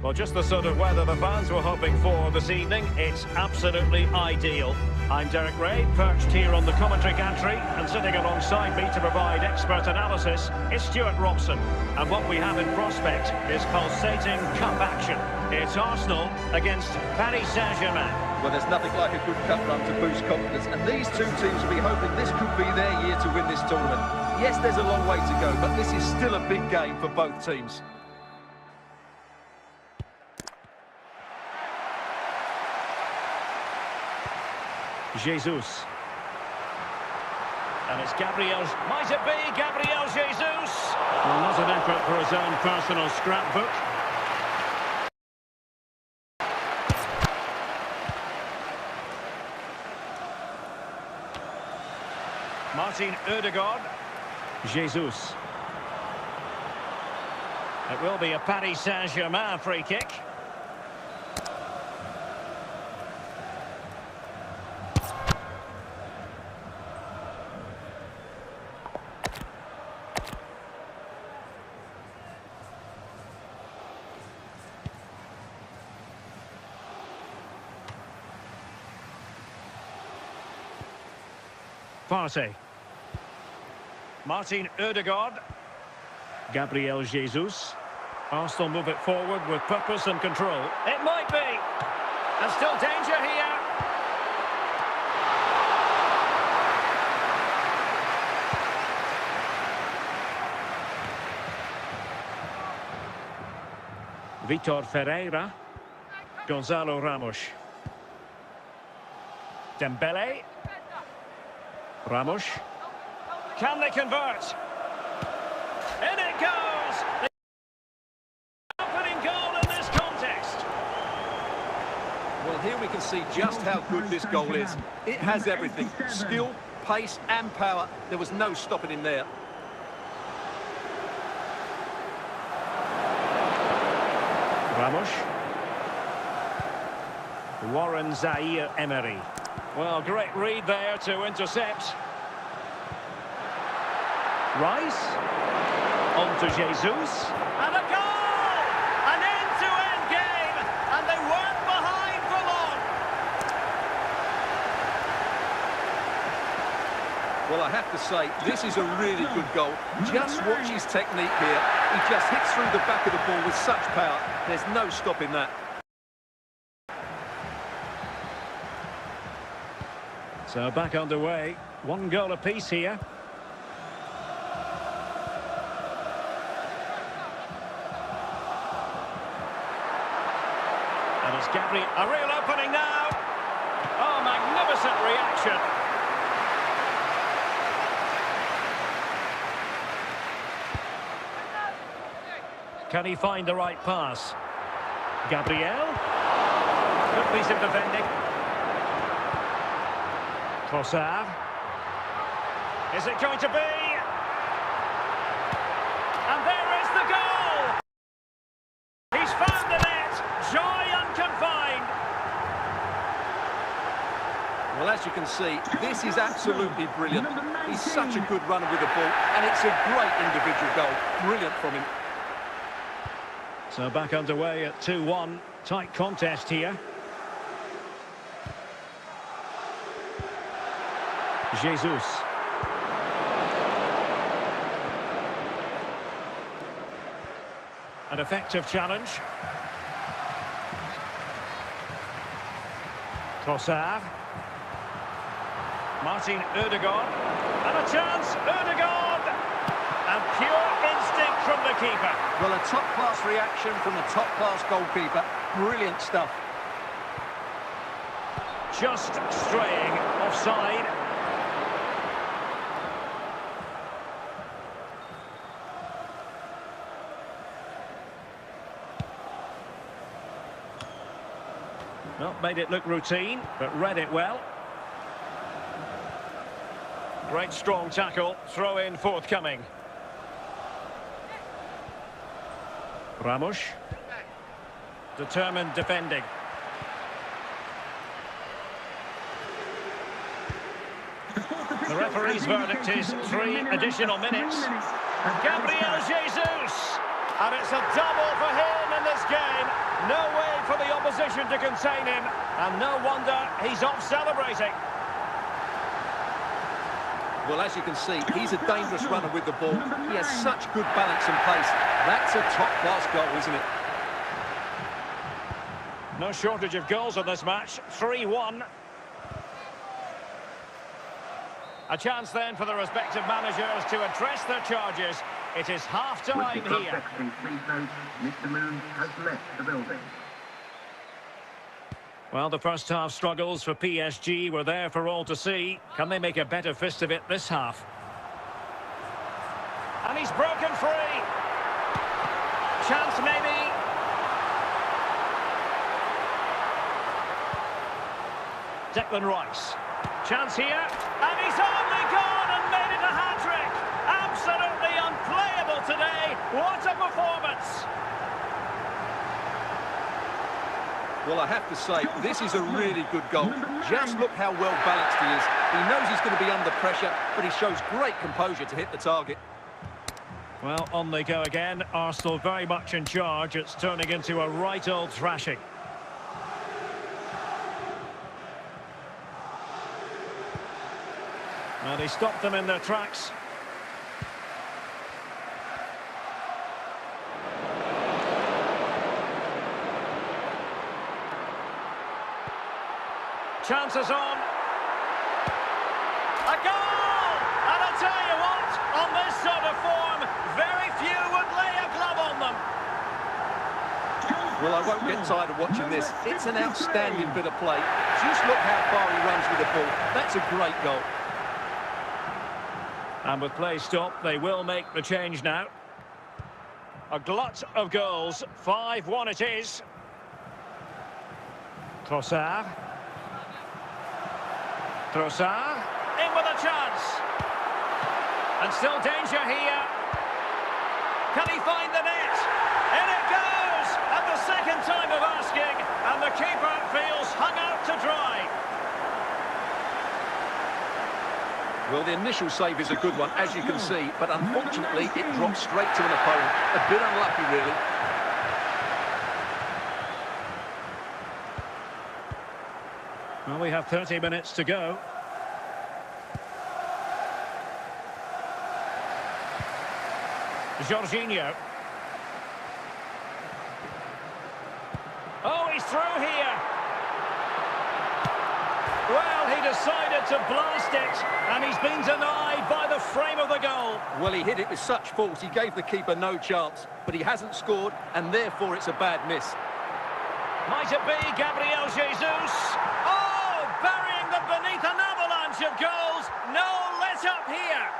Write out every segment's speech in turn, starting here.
Well, just the sort of weather the fans were hoping for this evening. It's absolutely ideal. I'm Derek Ray, perched here on the commentary gantry, and sitting alongside me to provide expert analysis is Stuart Robson. And what we have in prospect is pulsating cup action. It's Arsenal against Paris Saint-Germain. Well, there's nothing like a good cup run to boost confidence, and these two teams will be hoping this could be their year to win this tournament. Yes, there's a long way to go, but this is still a big game for both teams. Jesus. And it's Gabriel. Might it be Gabriel Jesus? Well, not an effort for his own personal scrapbook. Martin Ødegaard. Jesus. It will be a Paris Saint-Germain free kick. Partey. Martin Ødegaard. Gabriel Jesus. Arsenal move it forward with purpose and control. It might be. And still danger here. Vitor Ferreira. Gonzalo Ramos. Dembele. Ramos. Can they convert? In it goes! The opening goal in this contest. Well, here we can see just how good this goal is. It has everything. Skill, pace and power. There was no stopping him there. Ramos. Warren Zaire-Emery. Well, great read there to intercept. Rice. On to Jesus. And a goal! An end-to-end game, and they weren't behind for long. Well, I have to say, this is a really good goal. Just watch his technique here. He just hits through the back of the ball with such power. There's no stopping that. So back underway. One goal apiece here. And it's Gabriel. A real opening now. Oh, magnificent reaction. Can he find the right pass? Gabriel. Good piece of defending. Trossard. Is it going to be? And there is the goal! He's found the net! Joy unconfined! Well, as you can see, this is absolutely brilliant. He's such a good runner with the ball, and it's a great individual goal. Brilliant from him. So back underway at 2-1. Tight contest here. Jesus. An effective challenge. Trossard. Martin Ødegaard. And a chance, Ødegaard! And pure instinct from the keeper. Well, a top-class reaction from the top-class goalkeeper. Brilliant stuff. Just straying offside. Well, made it look routine, but read it well. Great strong tackle, throw in forthcoming. Ramos. Determined defending. The referee's verdict is 3 additional minutes. Gabriel Jesus! And it's a double for him in this game. No way for the opposition to contain him. And no wonder he's off celebrating. Well, as you can see, he's a dangerous runner with the ball. He has such good balance and pace. That's a top-class goal, isn't it? No shortage of goals in this match. 3-1. A chance then for the respective managers to address their charges. It is half-time here. Mr. Moon has left the building. Well, the first half struggles for PSG were there for all to see. Can they make a better fist of it this half? And he's broken free. Chance maybe. Declan Rice. Chance here. And he's only gone and made it a hat-trick. Absolutely unplayable today. What a performance. Well, I have to say, this is a really good goal. Just look how well balanced he is. He knows he's going to be under pressure, but he shows great composure to hit the target. Well, on they go again. Arsenal very much in charge. It's turning into a right old thrashing. Well, they stopped them in their tracks. Chances on. A goal! And I'll tell you what, on this sort of form, very few would lay a glove on them. Well, I won't get tired of watching this. It's an outstanding bit of play. Just look how far he runs with the ball. That's a great goal. And with play stopped, they will make the change now. A glut of goals. 5-1 it is. Trossard. Trossard. In with a chance. And still danger here. Can he find the net? In it goes! At the second time of asking. And the keeper feels hung out to dry. Well, the initial save is a good one, as you can see, but unfortunately it drops straight to an opponent. A bit unlucky, really. Well, we have 30 minutes to go. Jorginho. Oh, he's through here. Well, he decided to blast it, and he's been denied by the frame of the goal. Well, he hit it with such force, he gave the keeper no chance, but he hasn't scored, and therefore it's a bad miss. Might it be Gabriel Jesus? Oh, burying them beneath an avalanche of goals. No let-up here.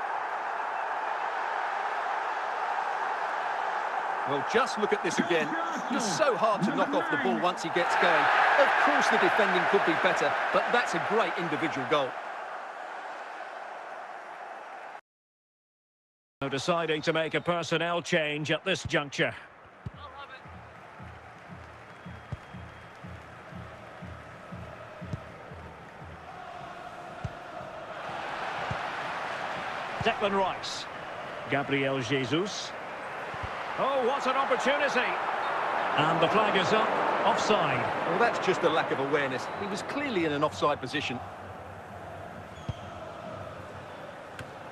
Well, just look at this again. It's so hard to knock off the ball once he gets going. Of course the defending could be better, but that's a great individual goal. Deciding to make a personnel change at this juncture. Declan Rice. Gabriel Jesus. Oh, what an opportunity. And the flag is up. Offside. Well, that's just a lack of awareness. He was clearly in an offside position.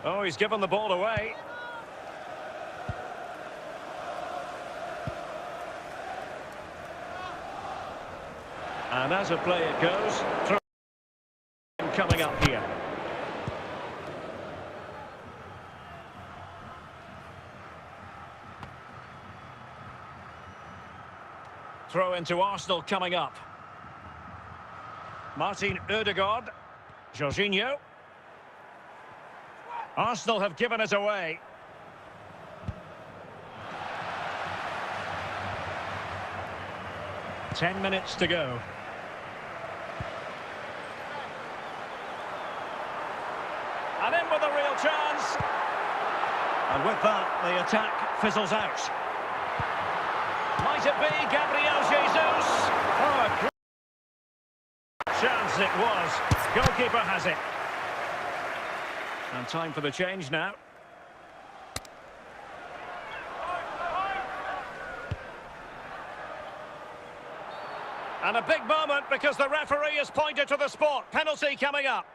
Oh, he's given the ball away. And as a play it goes. Throw coming up here. Throw into Arsenal coming up. Martin Ødegaard. Jorginho. Arsenal have given it away. Ten minutes to go. And in with a real chance. And with that, the attack fizzles out. Might it be Gabriel Jesus? Oh, a great chance it was. Goalkeeper has it. And time for the change now. And a big moment because the referee has pointed to the spot. Penalty coming up.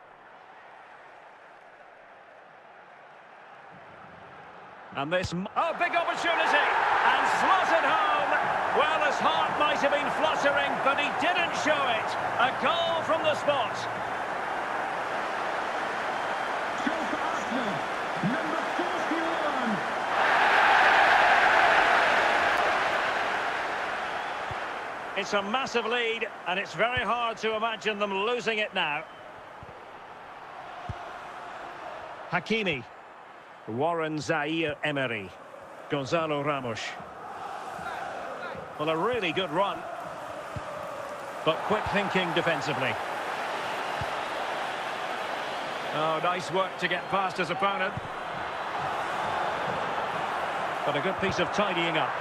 And this, oh, big opportunity, and slotted home. Well, his heart might have been fluttering, but he didn't show it. A goal from the spot. Goal for Arsenal, number 41. It's a massive lead, and it's very hard to imagine them losing it now. Hakimi. Warren Zaire-Emery. Gonzalo Ramos. Well, a really good run. But quick thinking defensively. Oh, nice work to get past his opponent. But a good piece of tidying up.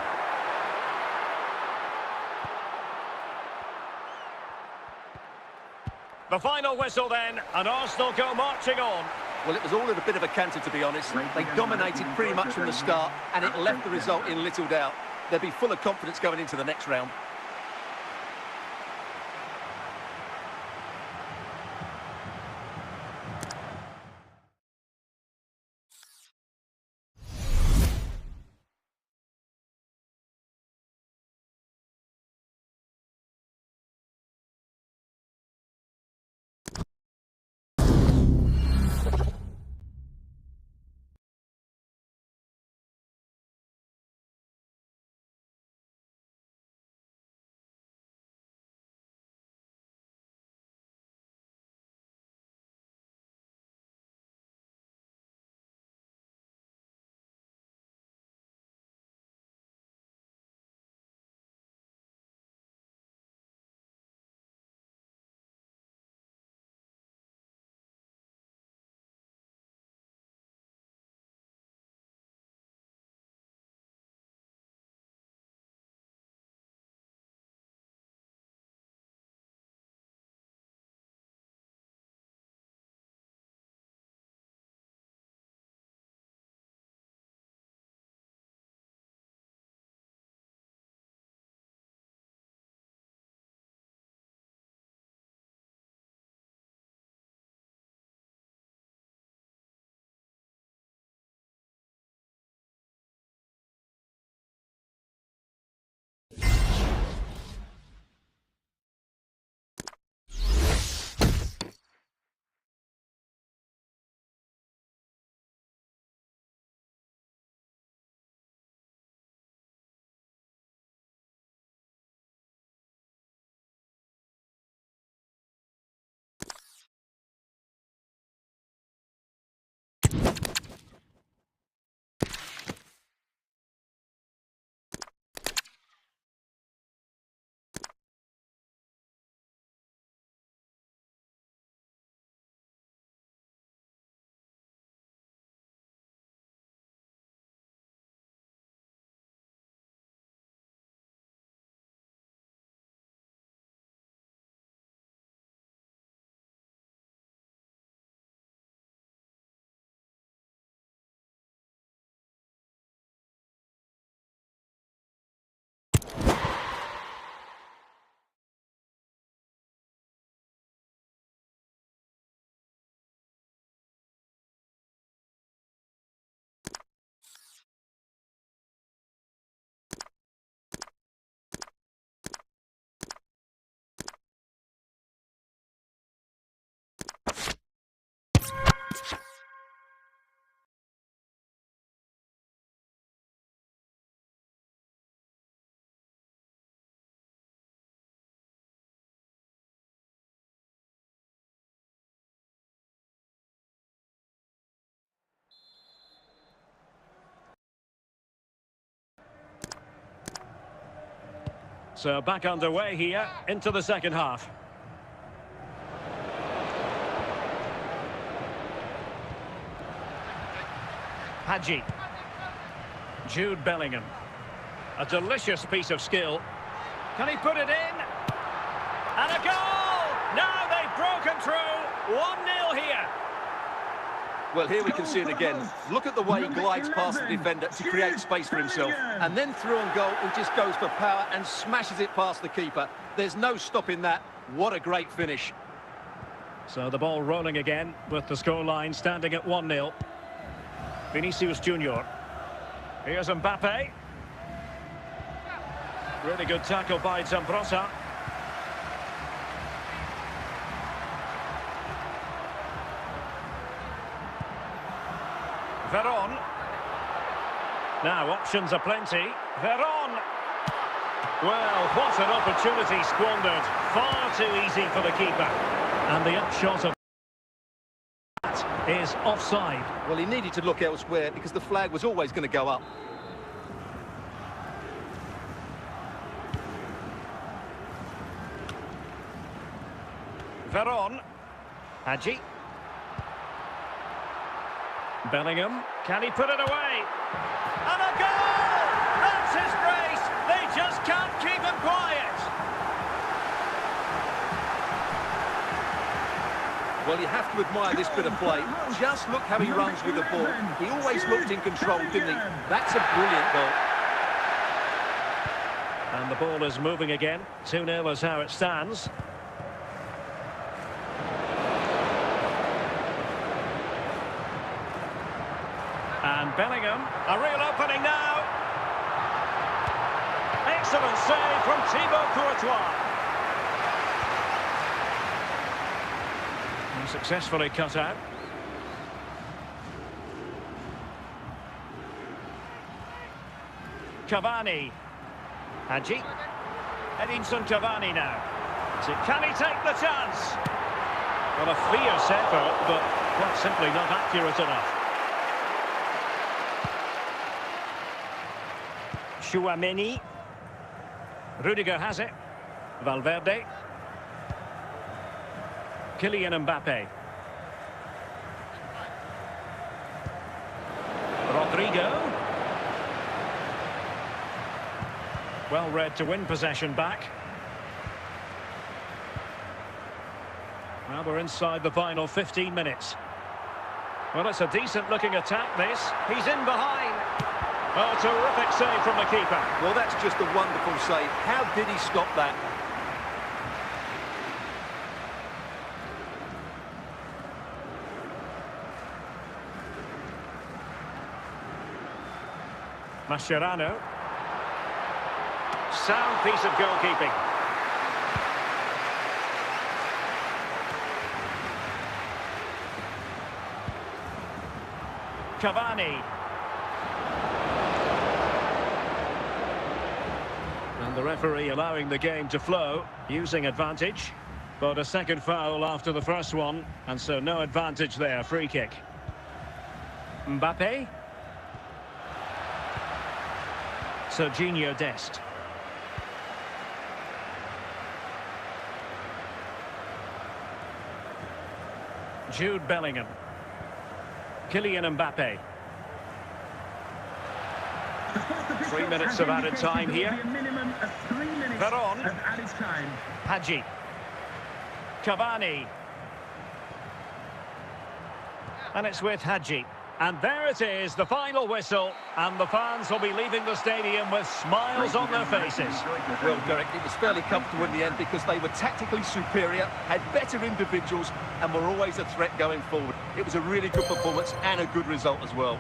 The final whistle then, and Arsenal go marching on. Well, it was all in a bit of a canter, to be honest. They dominated pretty much from the start, and it left the result in little doubt. They'll be full of confidence going into the next round. So back underway here into the second half. Hadji. Jude Bellingham. A delicious piece of skill. Can he put it in? And a goal! Now they've broken through. 1-0 here. Well, here we can see it again. Look at the way he glides past the defender to create space for himself. And then through on goal, he just goes for power and smashes it past the keeper. There's no stopping that. What a great finish. So the ball rolling again with the scoreline standing at 1-0. Vinicius Junior. Here's Mbappe. Really good tackle by Zambrotta. Veron. Now options are plenty. Veron. Well, what an opportunity squandered. Far too easy for the keeper. And the upshot of that is offside. Well, he needed to look elsewhere because the flag was always going to go up. Veron. Hadji. Bellingham. Can he put it away? And a goal! That's his brace! They just can't keep him quiet! Well, you have to admire this bit of play. Just look how he runs with the ball. He always looked in control, didn't he? That's a brilliant goal. And the ball is moving again. 2-0 is how it stands. And Bellingham, a real opening now. Excellent save from Thibaut Courtois. And successfully cut out. Cavani. Hadji. Edinson Cavani now. So can he take the chance? Well, a fierce effort, but quite simply not accurate enough. Chouameni. Rudiger has it. Valverde. Kylian Mbappe. Rodrigo. Well read to win possession back. Well, we're inside the final 15 minutes. Well, it's a decent looking attack, this. He's in behind. Oh, terrific save from the keeper. Well, that's just a wonderful save. How did he stop that? Mascherano. Sound piece of goalkeeping. Cavani. And the referee allowing the game to flow, using advantage. But a second foul after the first one, and so no advantage there, free kick. Mbappe. Serginho Dest. Jude Bellingham. Kylian Mbappe. 3 minutes of added time here. Veron. Hadji. Cavani. And it's with Hadji. And there it is, the final whistle. And the fans will be leaving the stadium with smiles on their faces. Well, Derek, it was fairly comfortable in the end because they were tactically superior, had better individuals, and were always a threat going forward. It was a really good performance and a good result as well.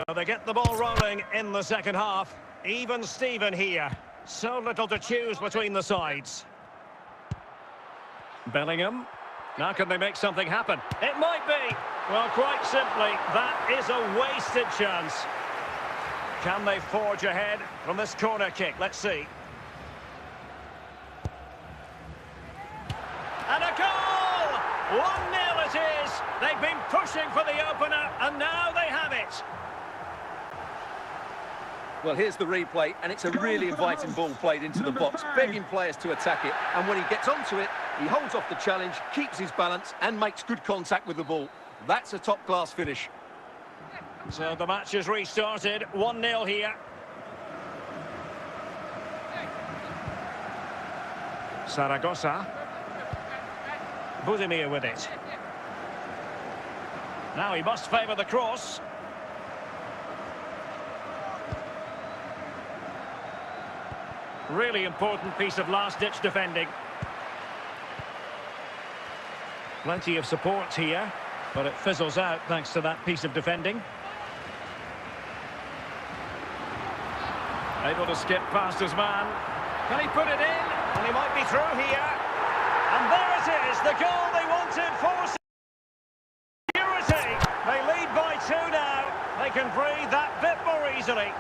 So they get the ball rolling in the second half. Even Steven here. So little to choose between the sides. Bellingham. Now can they make something happen? It might be. Well, quite simply, that is a wasted chance. Can they forge ahead from this corner kick? Let's see. And a goal! 1-0 it is. They've been pushing for the opener, and now they have it. Well, here's the replay, and it's a really inviting ball played into the box, begging players to attack it. And when he gets onto it, he holds off the challenge, keeps his balance, and makes good contact with the ball. That's a top-class finish. So the match has restarted. 1-0 here. Zaragoza. Budimir with it. Now he must favour the cross. Really important piece of last-ditch defending. Plenty of support here, but it fizzles out thanks to that piece of defending. Able to skip past his man. Can he put it in? And he might be through here. And there it is, the goal they wanted for security. They lead by 2 now. They can breathe that bit more easily.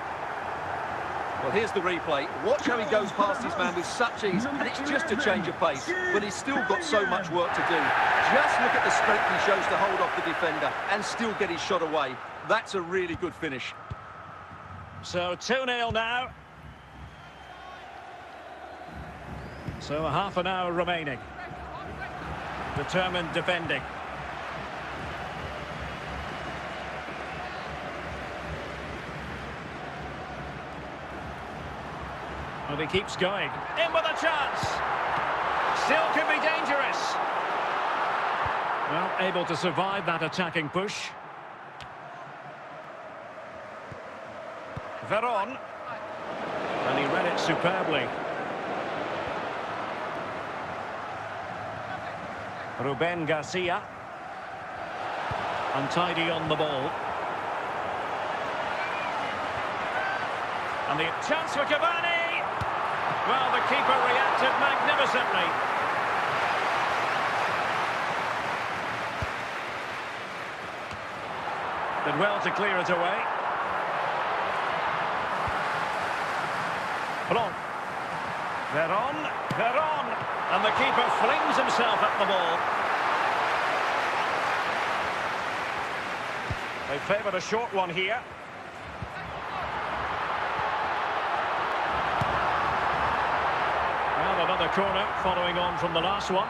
Well, here's the replay. Watch how he goes past his man with such ease, and it's just a change of pace. But he's still got so much work to do. Just look at the strength he shows to hold off the defender and still get his shot away. That's a really good finish. So 2-0 now. So half an hour remaining. Determined defending. Well, he keeps going. In with a chance. Still could be dangerous. Well, able to survive that attacking push. Veron. And he read it superbly. Ruben Garcia. Untidy on the ball. And the chance for Cavani. Well, the keeper reacted magnificently. Did well to clear it away. Blanc. Veron. And the keeper flings himself at the ball. They favoured a short one here. Well, another corner following on from the last one.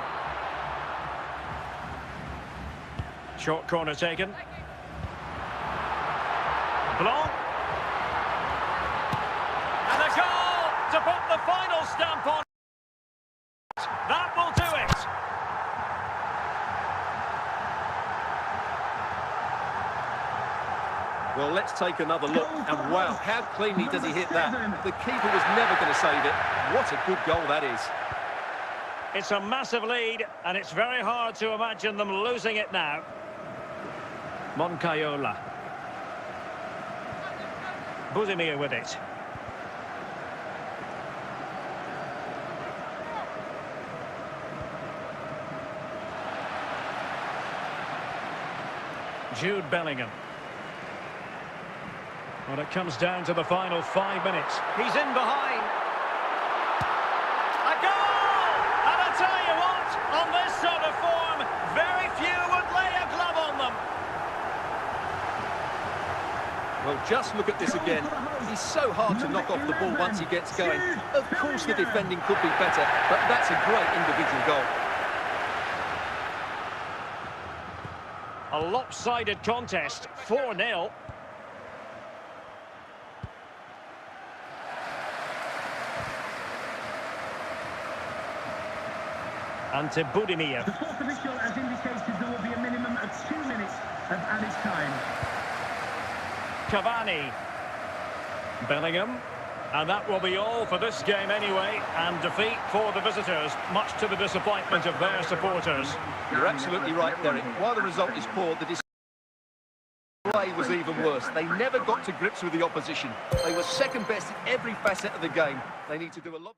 Short corner taken. Blanc. And a goal to put the final stamp on. That will do it. Well, let's take another look. And wow, how cleanly does he hit that? The keeper was never going to save it. What a good goal that is. It's a massive lead, and it's very hard to imagine them losing it now. Moncayola. Budimir with it. Jude Bellingham. Well, it comes down to the final 5 minutes. He's in behind. A goal! And I tell you what, on this sort of form, very few would lay a glove on them. Well, just look at this again. He's so hard to knock off the ball once he gets going. Of course, the defending could be better, but that's a great individual goal. A lopsided contest, 4-0. And to Budimir. The fourth official has indicated there will be a minimum of 2 minutes of added time. Cavani. Bellingham. And that will be all for this game anyway. And defeat for the visitors, much to the disappointment of their supporters. You're absolutely right, Derek. While the result is poor, the display away was even worse. They never got to grips with the opposition. They were second best in every facet of the game. They need to do a lot.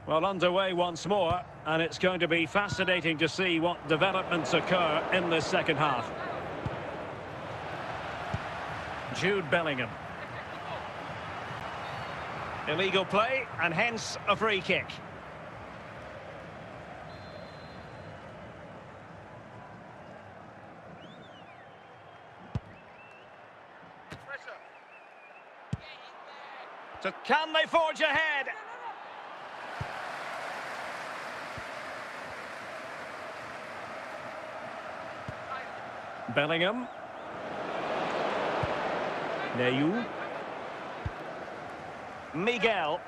Well, underway once more, and it's going to be fascinating to see what developments occur in this second half. Jude Bellingham. Illegal play, and hence a free kick. So can they forge ahead? Bellingham. Neyu. Miguel.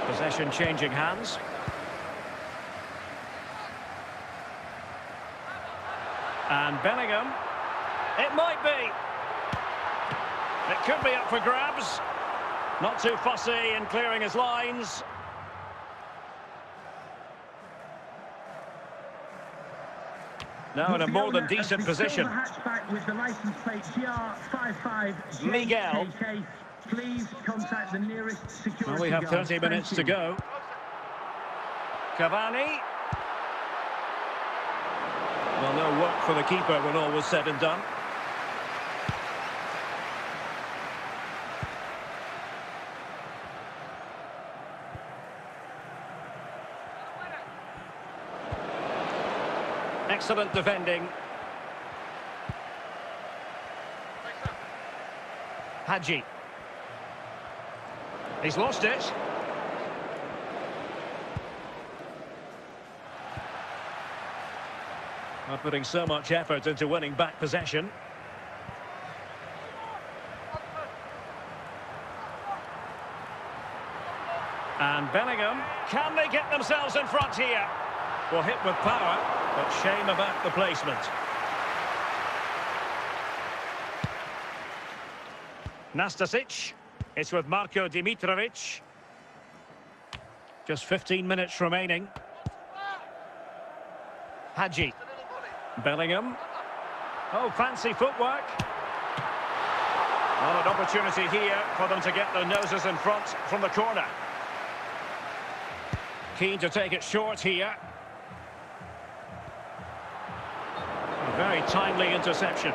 Possession changing hands. And Bellingham. It might be. It could be up for grabs. Not too fussy in clearing his lines. Now in a more than decent position. Miguel. Please contact the nearest security Well, we have 30 minutes to go. Cavani. Well, no work for the keeper when all was said and done. Excellent defending. Hadji. He's lost it. Not putting so much effort into winning back possession. And Bellingham. Can they get themselves in front here? Well, hit with power, but shame about the placement. Nastasic. It's with Marko Dimitrovic. Just 15 minutes remaining. Hadji. Bellingham. Oh, fancy footwork. Well, an opportunity here for them to get their noses in front from the corner. Keen to take it short here. A very timely interception.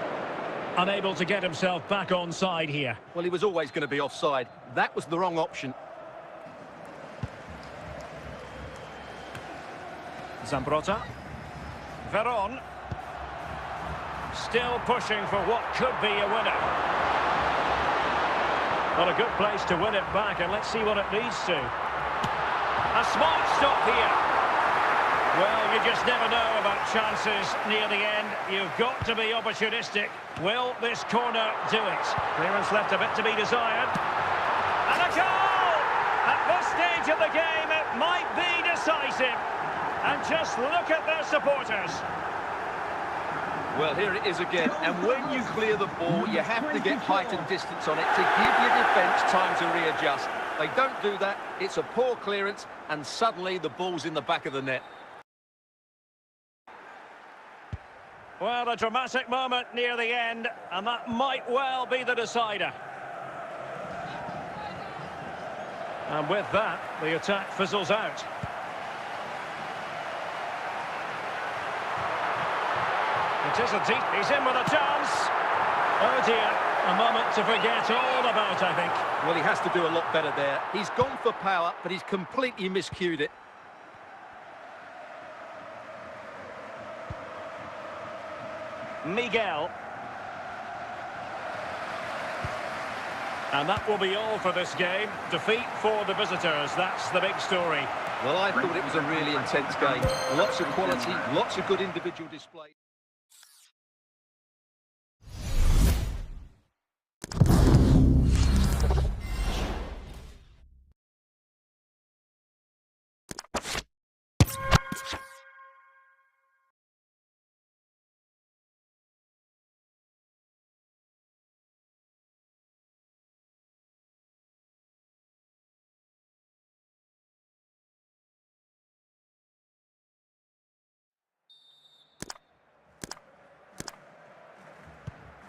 Unable to get himself back on side here. Well, he was always going to be offside. That was the wrong option. Zambrotta. Veron. Still pushing for what could be a winner. Well, a good place to win it back, and let's see what it leads to. A smart stop here. Well, you just never know about chances near the end. You've got to be opportunistic. Will this corner do it? Clearance left a bit to be desired. And a goal! At this stage of the game, it might be decisive. And just look at their supporters. Well, here it is again. And when you clear the ball, you have to get height and distance on it to give your defence time to readjust. They don't do that. It's a poor clearance, and suddenly the ball's in the back of the net. Well, a dramatic moment near the end, and that might well be the decider. And with that, the attack fizzles out. It is a deep... He's in with a chance. Oh dear, a moment to forget all about, I think. Well, he has to do a lot better there. He's gone for power, but he's completely miscued it. Miguel. And that will be all for this game. Defeat for the visitors, that's the big story. Well, I thought it was a really intense game. Lots of quality, lots of good individual display.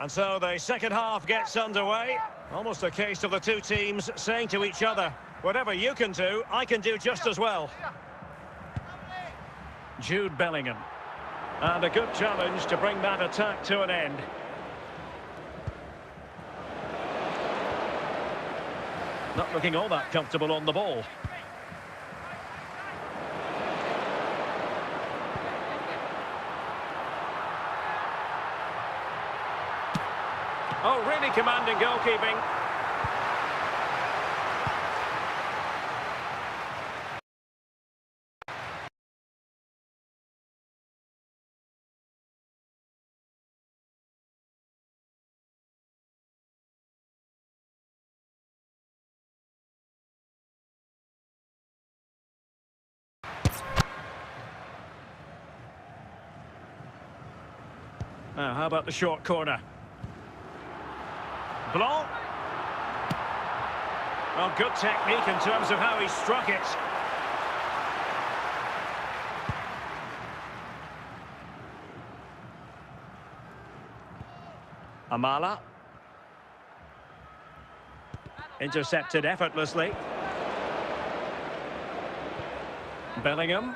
And so the second half gets underway. Almost a case of the two teams saying to each other, whatever you can do, I can do just as well. Jude Bellingham. And a good challenge to bring that attack to an end. Not looking all that comfortable on the ball. Oh, really commanding goalkeeping. Now, how about the short corner? Blanc. Well, good technique in terms of how he struck it. Amala. Intercepted effortlessly. Bellingham.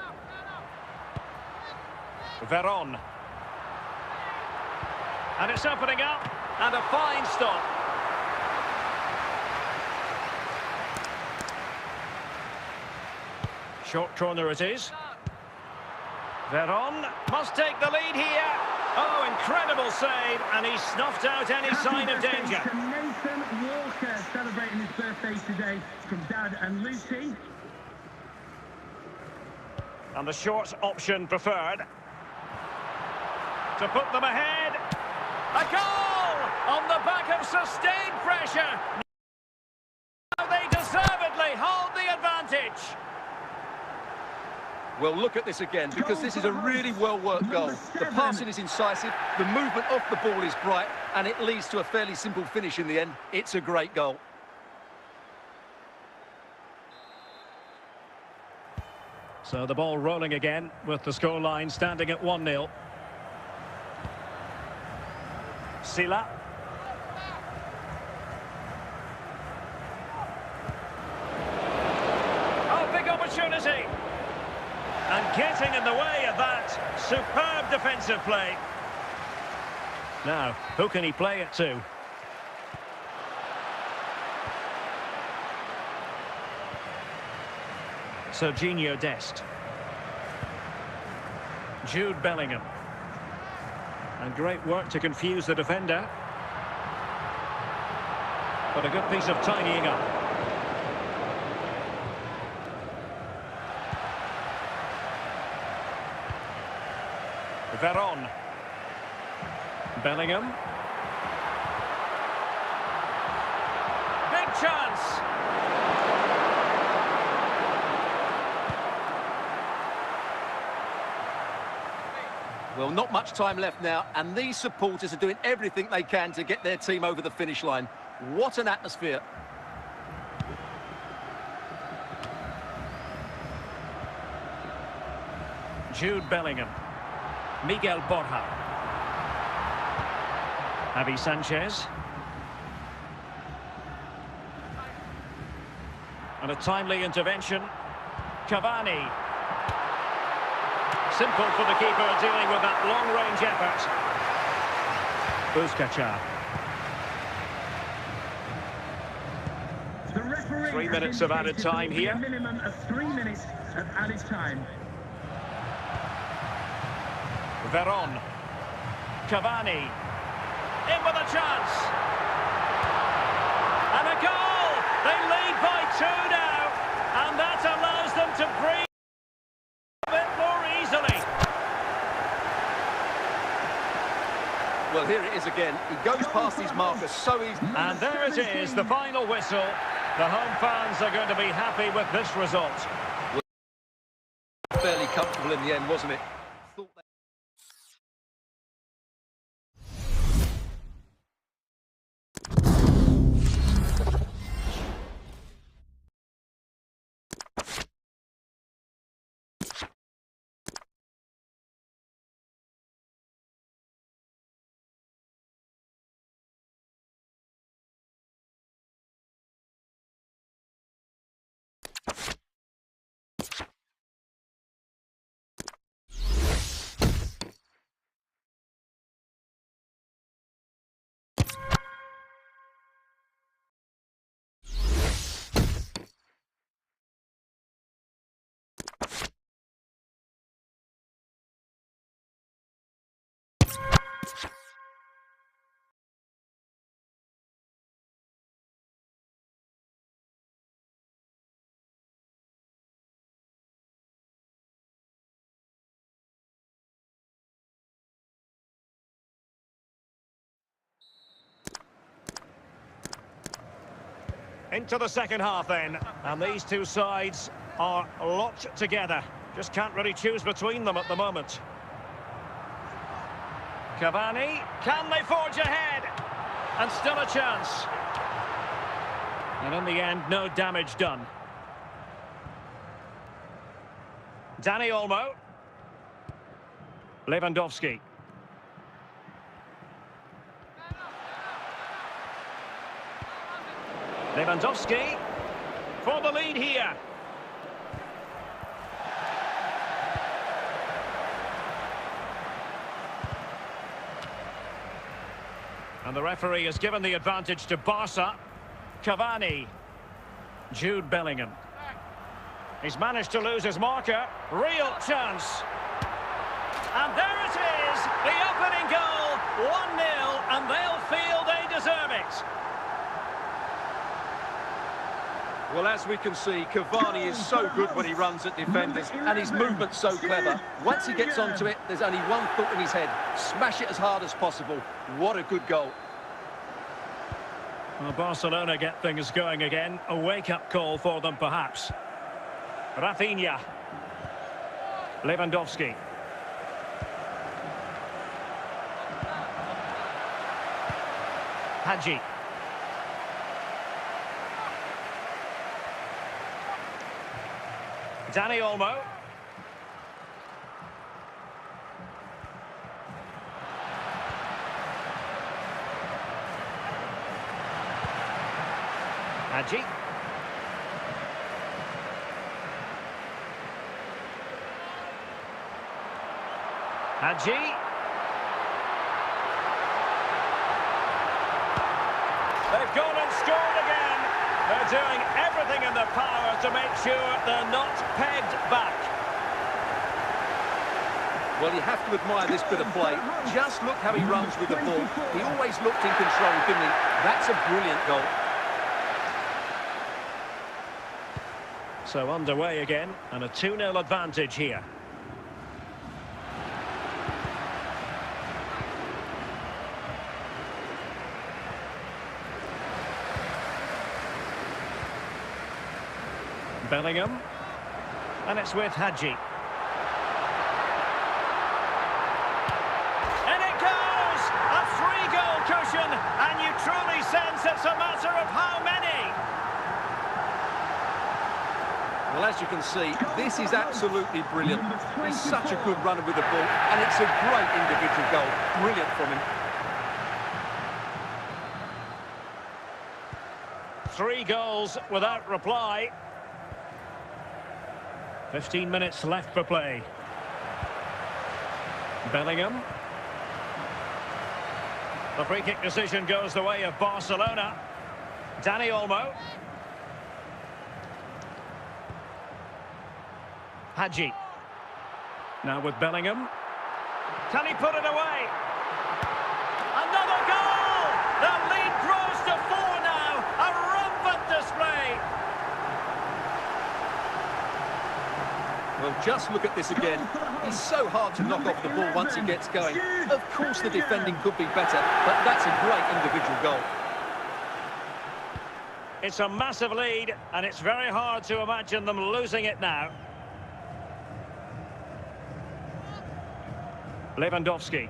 Veron. And it's opening up. And a fine stop. Short corner it is. Veron must take the lead here. Oh, incredible save, and he snuffed out any sign of danger. To Nathan Walker celebrating his birthday today from Dad and Lucy. And the short option preferred. To put them ahead. A goal on the back of sustained pressure. Now they deservedly hold the advantage. Well, look at this again, because this is a really well-worked goal. The passing is incisive, the movement off the ball is bright, and it leads to a fairly simple finish in the end. It's a great goal. So the ball rolling again, with the scoreline standing at 1-0. Sila. Oh, big opportunity. And getting in the way of that superb defensive play. Now, who can he play it to? Serginho Dest. Jude Bellingham. And great work to confuse the defender. But a good piece of tidying up. Veron. Bellingham. Big chance. Well, not much time left now, and these supporters are doing everything they can to get their team over the finish line. What an atmosphere. Jude Bellingham. Miguel Borja. Javi Sanchez. And a timely intervention. Cavani. Simple for the keeper dealing with that long-range effort. Busquets. The referee 3 minutes of added time here. A minimum of 3 minutes of added time. Veron. Cavani. In with a chance. And a goal! They lead by 2 now. And that allows them to breathe a bit more easily. Well, here it is again. He goes past his marker so easily. And there it is, the final whistle. The home fans are going to be happy with this result. Fairly comfortable in the end, wasn't it? Into the second half then. And these two sides are locked together. Just can't really choose between them at the moment. Cavani, can they forge ahead? And still a chance. And in the end, no damage done. Dani Olmo. Lewandowski. Lewandowski for the lead here. And the referee has given the advantage to Barca. Cavani. Jude Bellingham. He's managed to lose his marker. Real chance. And there it is, the opening goal, 1-0, and they'll feel they deserve it. Well, as we can see, Cavani is so good when he runs at defenders, and his movement's so clever. Once he gets onto it, there's only one thought in his head: smash it as hard as possible. What a good goal. Well, Barcelona get things going again. A wake-up call for them, perhaps. Rafinha. Lewandowski. Hadji. Dani Olmo. Hadji. Hadji. They've gone and scored again. They're doing everything in their power to make sure they're not pegged back. Well, you have to admire this bit of play. Just look how he runs with the ball. He always looked in control, didn't he? That's a brilliant goal. So underway again, and a 2-0 advantage here. Bellingham, and it's with Hadji. And it goes! A 3-goal cushion, and you truly sense it's a matter of how many. Well, as you can see, this is absolutely brilliant. He's such a good runner with the ball, and it's a great individual goal. Brilliant from him. 3 goals without reply. 15 minutes left for play. Bellingham. The free kick decision goes the way of Barcelona. Dani Olmo. Hadji. Now with Bellingham. Can he put it away? Another goal! The lead grows to 4 now. A rampant display. Well, just look at this again. He's so hard to knock off the ball once he gets going. Of course, the defending could be better, but that's a great individual goal. It's a massive lead, and it's very hard to imagine them losing it now. Lewandowski.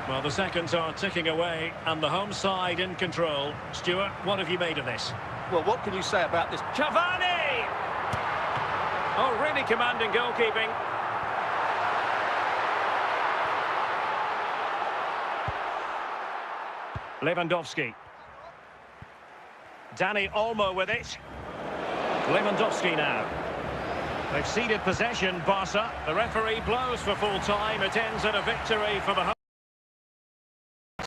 Well, the seconds are ticking away, and the home side in control. Stuart, what have you made of this? Well, what can you say about this? Cavani! Oh, really commanding goalkeeping. Lewandowski. Dani Olmo with it. Lewandowski now. They've ceded possession, Barca. The referee blows for full time. It ends in a victory for the home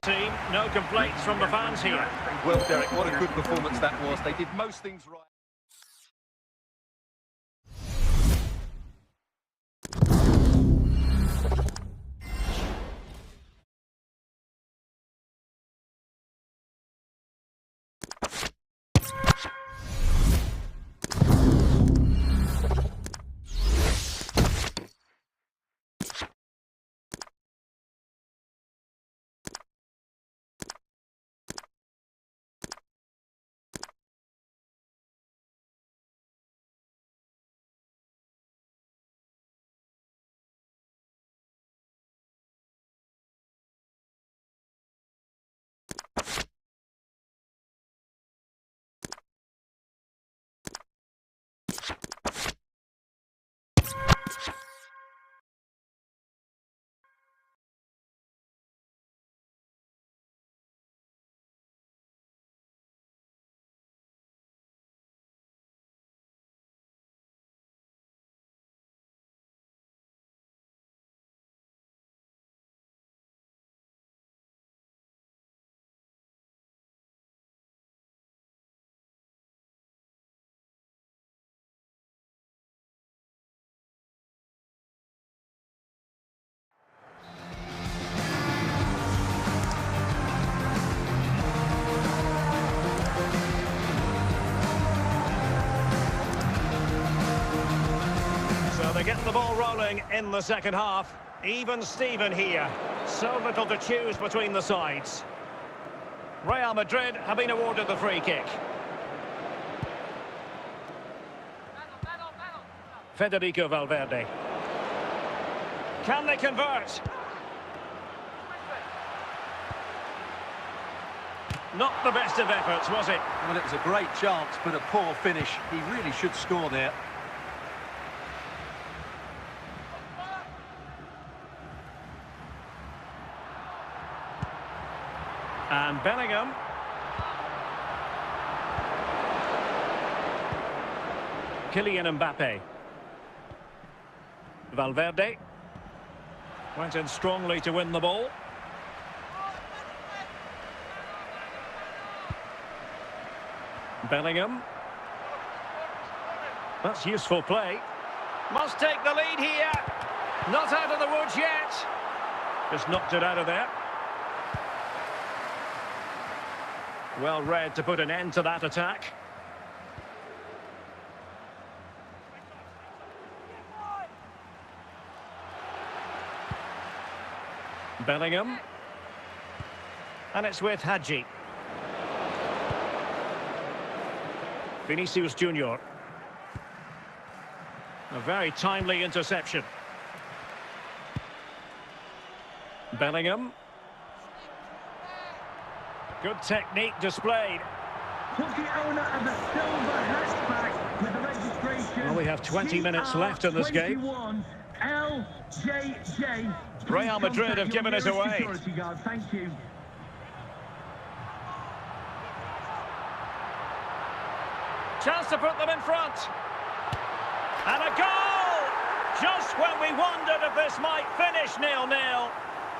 team. No complaints from the fans here. Well, Derek, what a good performance that was. They did most things right. get the ball rolling in the second half. Even Steven here. So little to choose between the sides. Real Madrid have been awarded the free kick. Federico Valverde. Can they convert? Not the best of efforts, was it? Well, it was a great chance, but a poor finish. He really should score there. And Bellingham. Kylian Mbappe. Valverde. Went in strongly to win the ball. Bellingham. That's useful play. Must take the lead here. Not out of the woods yet. Just knocked it out of there. Well read to put an end to that attack. Bellingham. And it's with Hadji. Vinicius Junior. A very timely interception. Bellingham. Good technique displayed. Was the owner of the silver hatchback with the registration. Well, we have 20 minutes left in this game. LJJ. Real Madrid have given it away. Thank you. Chance to put them in front. And a goal! Just when we wondered if this might finish 0-0.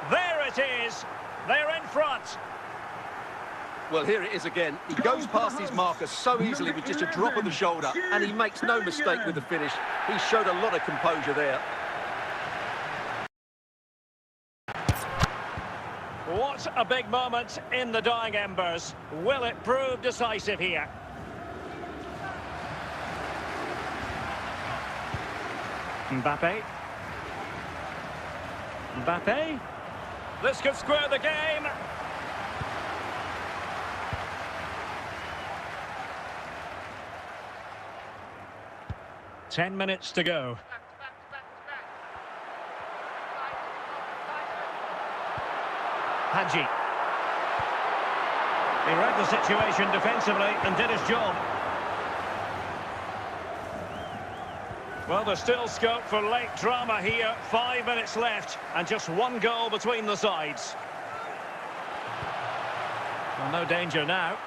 There it is. They're in front. Well, here it is again. He goes past his marker so easily with just a drop of the shoulder, and he makes no mistake with the finish. He showed a lot of composure there. What a big moment in the dying embers. Will it prove decisive here? Mbappe. Mbappe. This could square the game. Ten minutes to go. Hadji. He read the situation defensively and did his job. Well, there's still scope for late drama here. 5 minutes left and just one goal between the sides. Well, no danger now.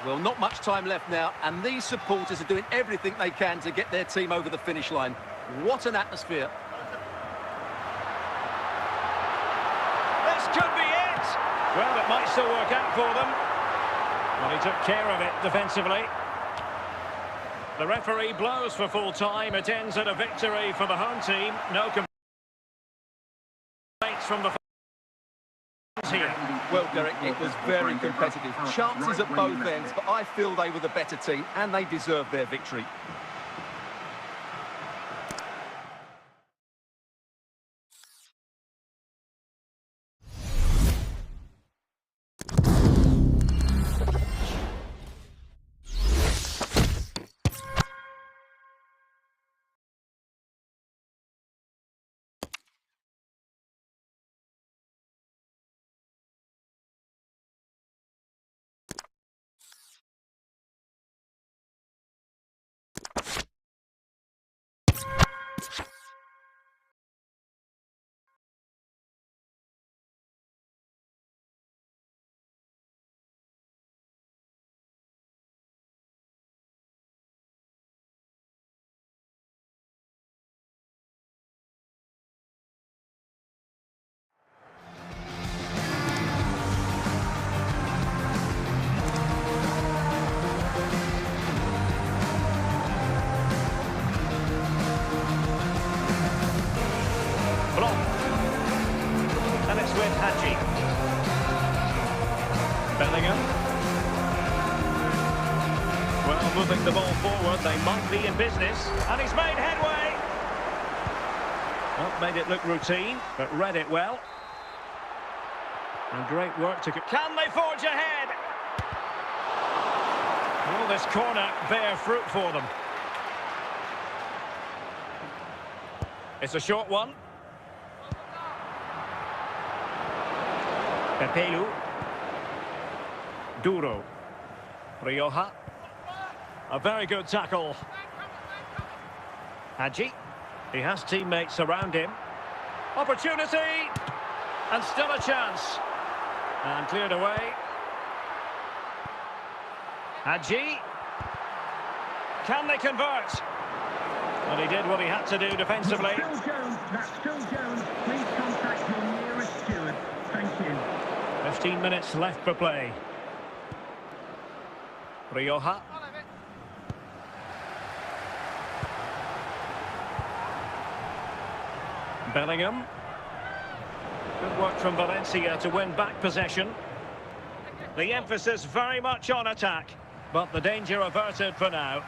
Well, not much time left now, and these supporters are doing everything they can to get their team over the finish line. What an atmosphere. This could be it! Well, it might still work out for them. Well, he took care of it defensively. The referee blows for full time. It ends at a victory for the home team. No complaints from the fans here. Well, Derek, it was very competitive. Chances at both ends, but I feel they were the better team and they deserved their victory. And it's with Hadji. Bellingham. Well, moving the ball forward, they might be in business. And he's made headway. Well, made it look routine, but read it well. And great work to... Can they forge ahead? Will this corner bear fruit for them? It's a short one. Pepelu. Duro. Rioja. A very good tackle. Hadji. He has teammates around him. Opportunity! And still a chance. And cleared away. Hadji. Can they convert? Well, he did what he had to do defensively. That's Phil Jones. That's Phil Jones. Please contact your nearest steward. Thank you. 15 minutes left for play. Rioja. Bellingham. Good work from Valencia to win back possession. The emphasis very much on attack, but the danger averted for now.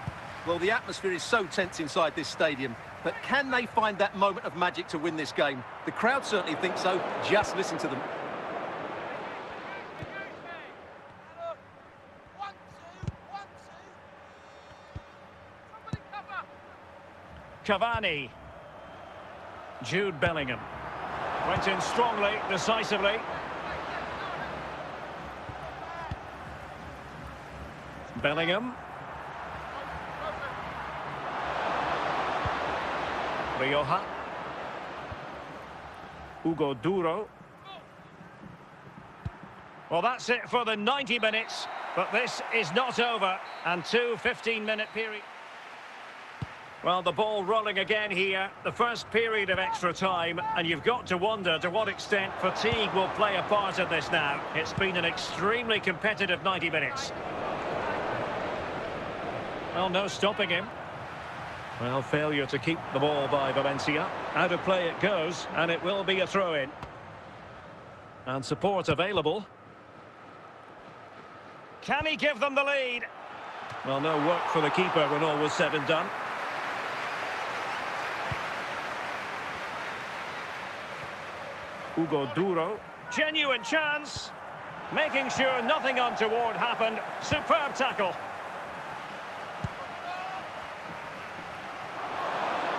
Well, the atmosphere is so tense inside this stadium, but can they find that moment of magic to win this game? The crowd certainly think so. Just listen to them. Cavani. Jude Bellingham. Went in strongly, decisively. Bellingham. Rioja. Hugo Duro. Well, that's it for the 90 minutes, but this is not over, and 2 15-minute periods. Well, the ball rolling again here, the first period of extra time, and you've got to wonder to what extent fatigue will play a part in this now. It's been an extremely competitive 90 minutes. Well, no stopping him. Well, failure to keep the ball by Valencia. Out of play it goes, and it will be a throw-in. And support available. Can he give them the lead? Well, no work for the keeper when all was said and done. Hugo Duro. Genuine chance. Making sure nothing untoward happened. Superb tackle.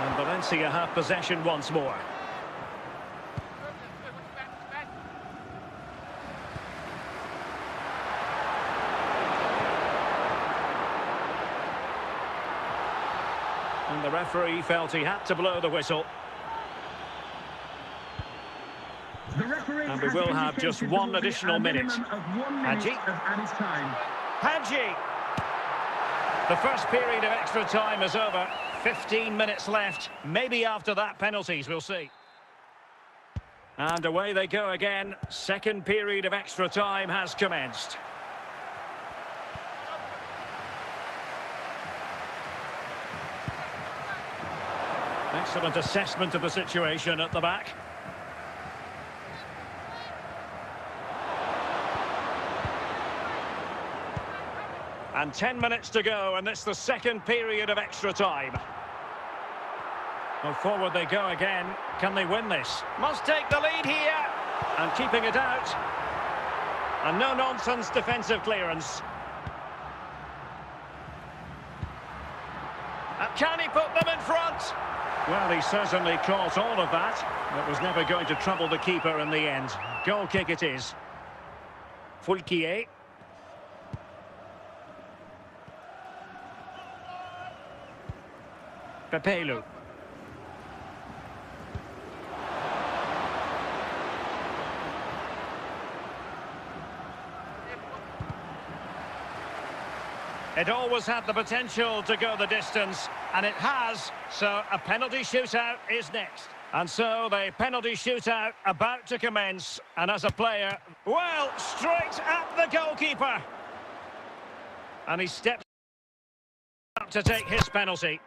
And Valencia have possession once more. And the referee felt he had to blow the whistle. And we will have just one additional minute. Hadji. Hadji. The first period of extra time is over. 15 minutes left. Maybe after that, penalties, we'll see. And away they go again. Second period of extra time has commenced. Excellent assessment of the situation at the back. And 10 minutes to go, and it's the second period of extra time. Well, forward they go again. Can they win this? Must take the lead here. And keeping it out. And no-nonsense defensive clearance. And can he put them in front? Well, he certainly caught all of that. That was never going to trouble the keeper in the end. Goal kick it is. Fulquier. Pepelu. It always had the potential to go the distance, and it has, so a penalty shootout is next. And so the penalty shootout about to commence, and as a player, well, straight at the goalkeeper. And he steps up to take his penalty.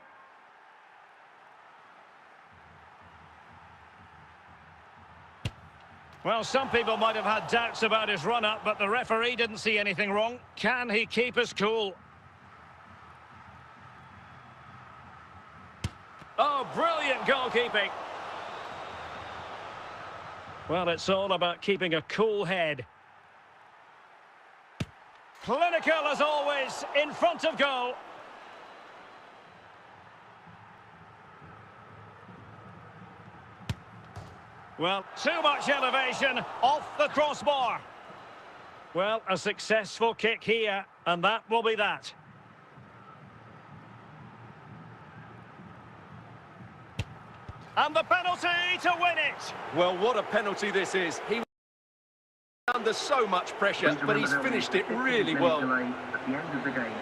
Well, some people might have had doubts about his run-up, but the referee didn't see anything wrong. Can he keep his cool? Oh, brilliant goalkeeping. Well, it's all about keeping a cool head. Clinical as always, in front of goal. Well, too much elevation, off the crossbar. Well, a successful kick here, and that will be that. And the penalty to win it. Well, what a penalty this is. He was under so much pressure, but he's finished it really well. At the end of the game.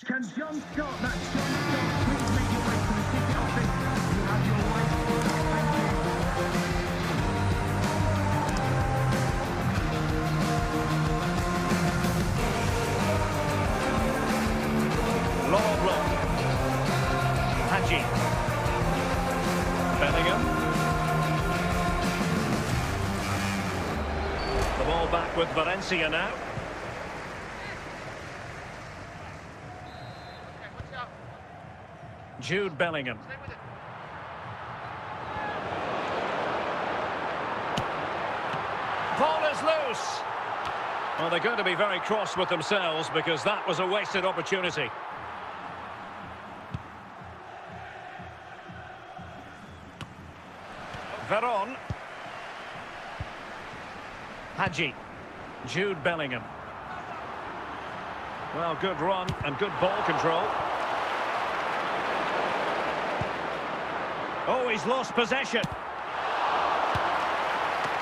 Can John start that? John Scott, please make your way to the ticket office. You have your way. Lower block. Hadji. Bellingham. The ball back with Valencia now. Jude Bellingham. Ball is loose. Well, they're going to be very cross with themselves because that was a wasted opportunity. Veron. Hadji. Jude Bellingham. Well, good run and good ball control. Oh, he's lost possession.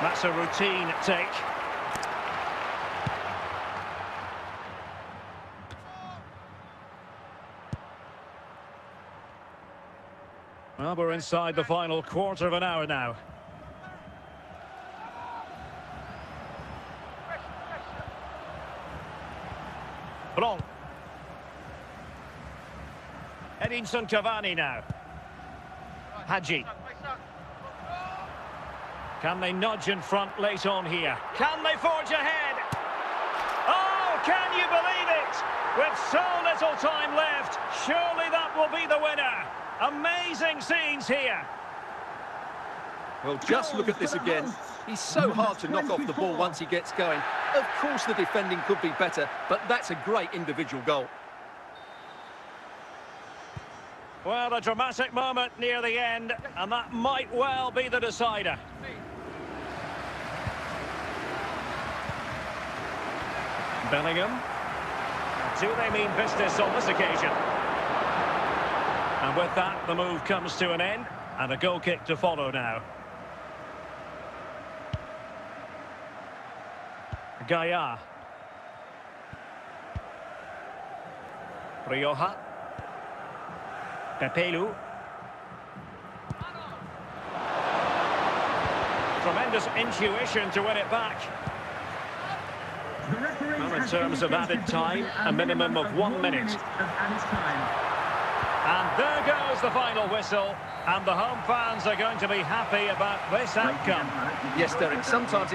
That's a routine take. Well, we're inside the final quarter of an hour now. Blanc. Edinson Cavani now. Hadji. Can they nudge in front late on here? Can they forge ahead? Oh, can you believe it? With so little time left, surely that will be the winner. Amazing scenes here. Well, just look at this again. He's so hard to knock off the ball once he gets going. Of course the defending could be better, but that's a great individual goal. Well, a dramatic moment near the end, and that might well be the decider. Bellingham. Do they mean business on this occasion? And with that, the move comes to an end, and a goal kick to follow now. Gaia. Rioja. Pepelu. Tremendous intuition to win it back. Well, in terms of added time, a minimum of 1 minute. And there goes the final whistle, and the home fans are going to be happy about this outcome. Yes, Derek, sometimes